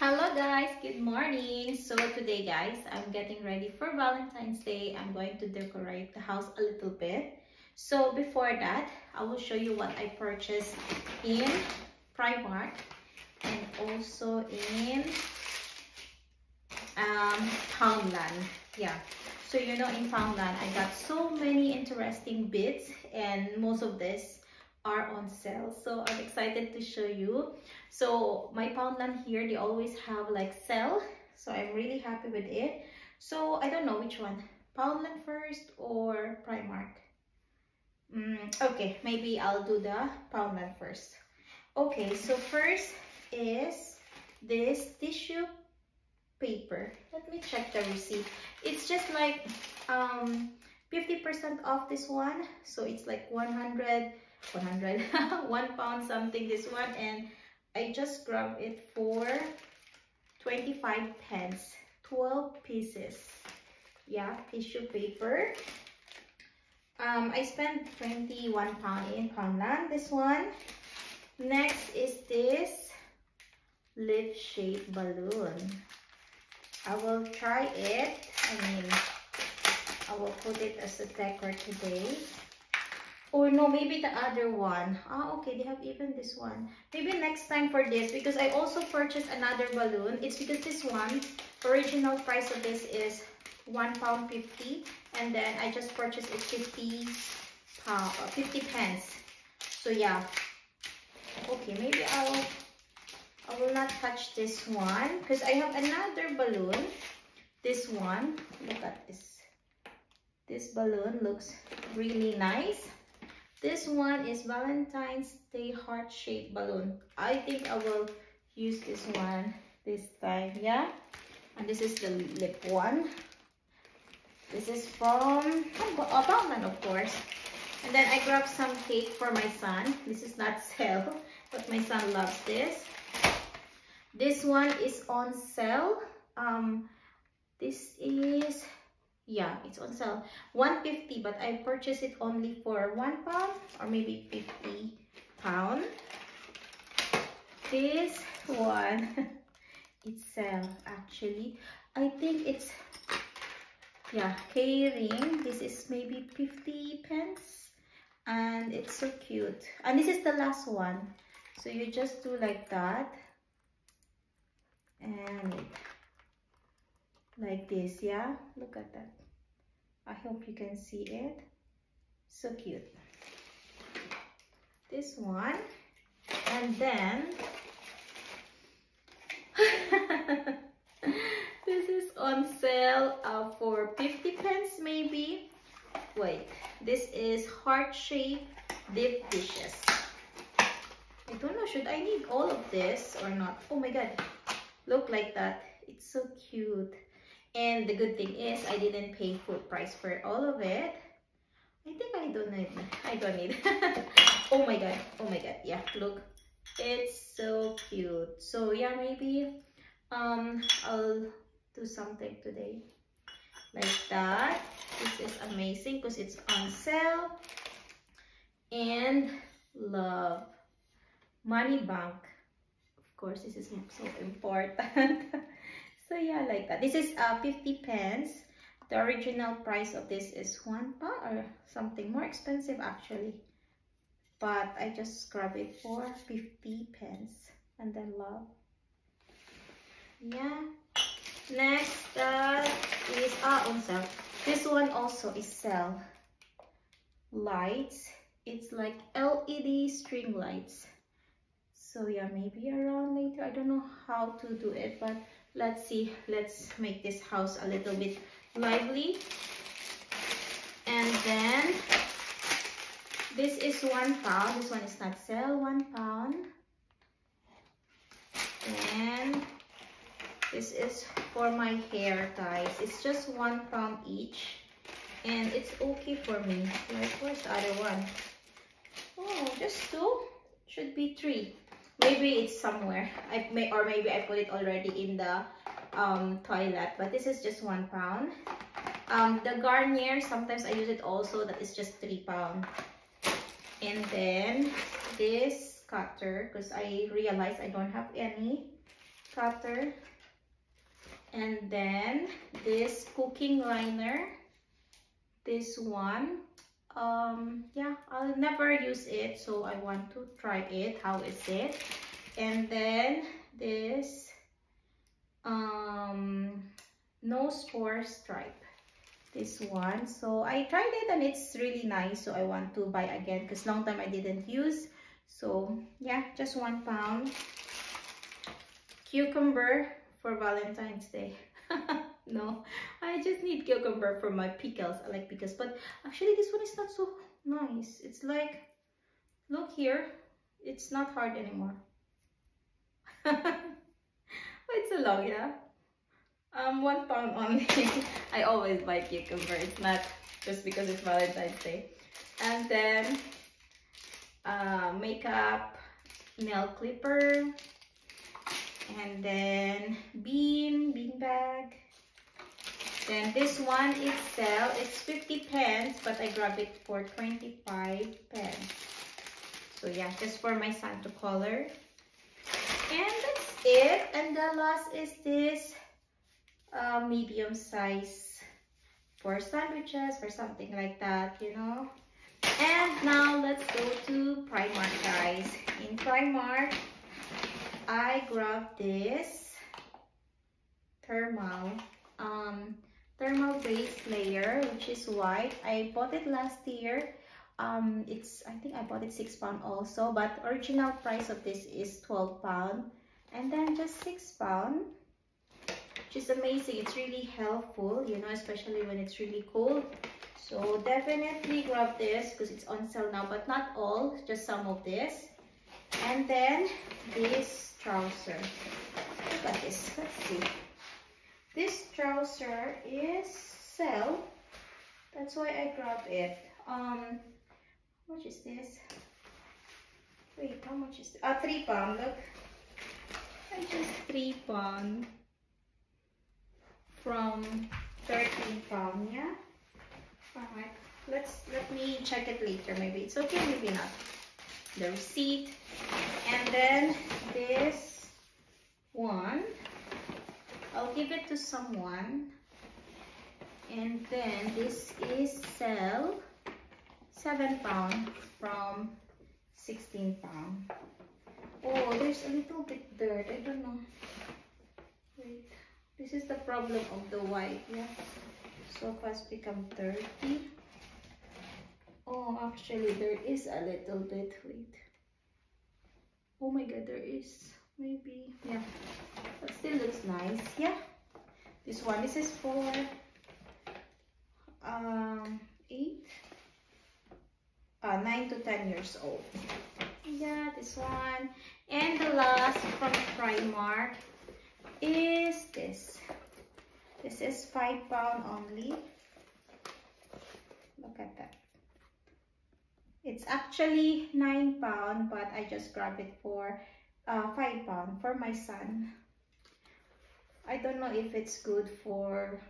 Hello guys, good morning. So today guys, I'm getting ready for Valentine's Day. I'm going to decorate the house a little bit. So before that, I will show you what I purchased in Primark and also in Poundland. Yeah. So you know, in Poundland, I got so many interesting bits and most of this are on sale, so I'm excited to show you. So my Poundland here, they always have like sale, so I'm really happy with it. So I don't know which one, Poundland first or Primark. Okay, maybe I'll do the Poundland first. Okay, so first is this tissue paper. Let me check the receipt. It's just like 50% off this one, so it's like 100 1 pound something this one, and I just grabbed it for 25 pence, 12 pieces. Yeah, tissue paper. I spent 21 pound in Poundland, this one. Next is this lip shape balloon. I will try it. I will put it as a decor today. Or no, maybe the other one. Okay, they have even this one. Maybe next time for this, because I also purchased another balloon. It's because this one, original price of this is £1.50, and then I just purchased it 50 pence. So yeah. Okay, maybe I will not touch this one because I have another balloon. This one, look at this. This balloon looks really nice. This one is Valentine's Day heart-shaped balloon. I think I will use this one this time, yeah? And this is the lip one. This is from Poundland, of course. And then I grabbed some cake for my son. This is not sale, but my son loves this. This one is on sale. This is... yeah, it's on sale, 150, but I purchased it only for 1 pound or maybe 50 pound. This one, it's sale actually. I think it's, yeah, K-ring. This is maybe 50 pence, and it's so cute. And this is the last one. So you just do like that, and like this, yeah. Look at that. I hope you can see it. So cute. This one, and then this is on sale for 50 pence maybe. Wait, this is heart-shaped deep dishes. I don't know, should I need all of this or not? Oh my god, look like that. It's so cute. And the good thing is I didn't pay full price for all of it. I think I don't need oh my god, yeah, look, it's so cute. So yeah, maybe I'll do something today like that. This is amazing because it's on sale. And love money bank, of course, this is so important. So yeah, like that. This is 50 pence. The original price of this is 1 pound or something more expensive actually. But I just grab it for 50 pence. And then love. Yeah. Next is on sale. This one also is sale. Lights. It's like LED string lights. So yeah, maybe around later. I don't know how to do it, but let's see. Let's make this house a little bit lively. And then this is 1 pound. This one is not sale, 1 pound. And this is for my hair ties. It's just 1 pound each, and it's okay for me. Like, where's the other one? Oh, just 2. Should be 3. Maybe it's somewhere. Maybe I put it already in the toilet. But this is just 1 pound. The Garnier, sometimes I use it also. That is just 3 pound. And then this cutter, because I realized I don't have any cutter, and then this cooking liner, this one. Yeah, I'll never use it, so I want to try it. How is it? And then this nose for stripe, this one. So I tried it and it's really nice, so I want to buy again because long time I didn't use. So yeah, just 1 pound. Cucumber for Valentine's Day. No, I just need cucumber for my pickles. I like pickles, but actually this one is not so nice. It's like, look here, it's not hard anymore. It's so long, yeah. 1 pound only. I always buy cucumber. It's not just because it's Valentine's Day. And then makeup nail clipper, and then bean bag. Then this one itself, it's 50 pence, but I grabbed it for 25 pence. So yeah, just for my son to color. And that's it. And the last is this medium size for sandwiches, for something like that, you know. And now let's go to Primark, guys. In Primark, I grabbed this thermal base layer, which is white. I bought it last year. I think I bought it 6 pound also, but original price of this is 12 pound, and then just 6 pound, which is amazing. It's really helpful, you know, especially when it's really cold. So definitely grab this because it's on sale now, but not all, just some of this. And then this trouser. Look at this. Let's see. This trouser is sale. That's why I grabbed it. How much is this? Wait, how much is it? 3 pound. Look. I just 3 pound from 13 pound. Yeah. Alright. Let me check it later. Maybe it's okay. Maybe not. The receipt. And then this one, I'll give it to someone. And then this is sell 7 pound from 16 pound. Oh, there's a little bit dirt. I don't know. Wait, this is the problem of the white. Yeah, so fast become dirty. Oh, actually there is a little bit. Wait. Oh my god, there is. Maybe, yeah, but still looks nice. Yeah, this one, this is for 9 to 10 years old. Yeah, this one. And the last from Primark is this. This is 5 pound only. Look at that. It's actually 9 pound, but I just grabbed it for 5 pound for my son. I don't know if it's good for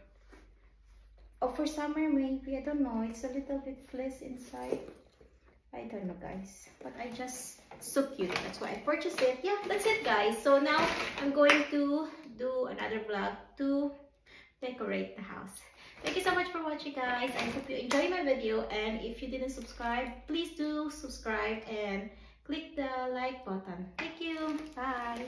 summer, maybe. I don't know. It's a little bit fleece inside. I don't know, guys, but I just, so cute. That's why I purchased it. Yeah, that's it, guys. So now I'm going to do another vlog to decorate the house. Thank you so much for watching, guys. I hope you enjoyed my video, and if you didn't subscribe, please do subscribe and click the like button. Thank you. Bye.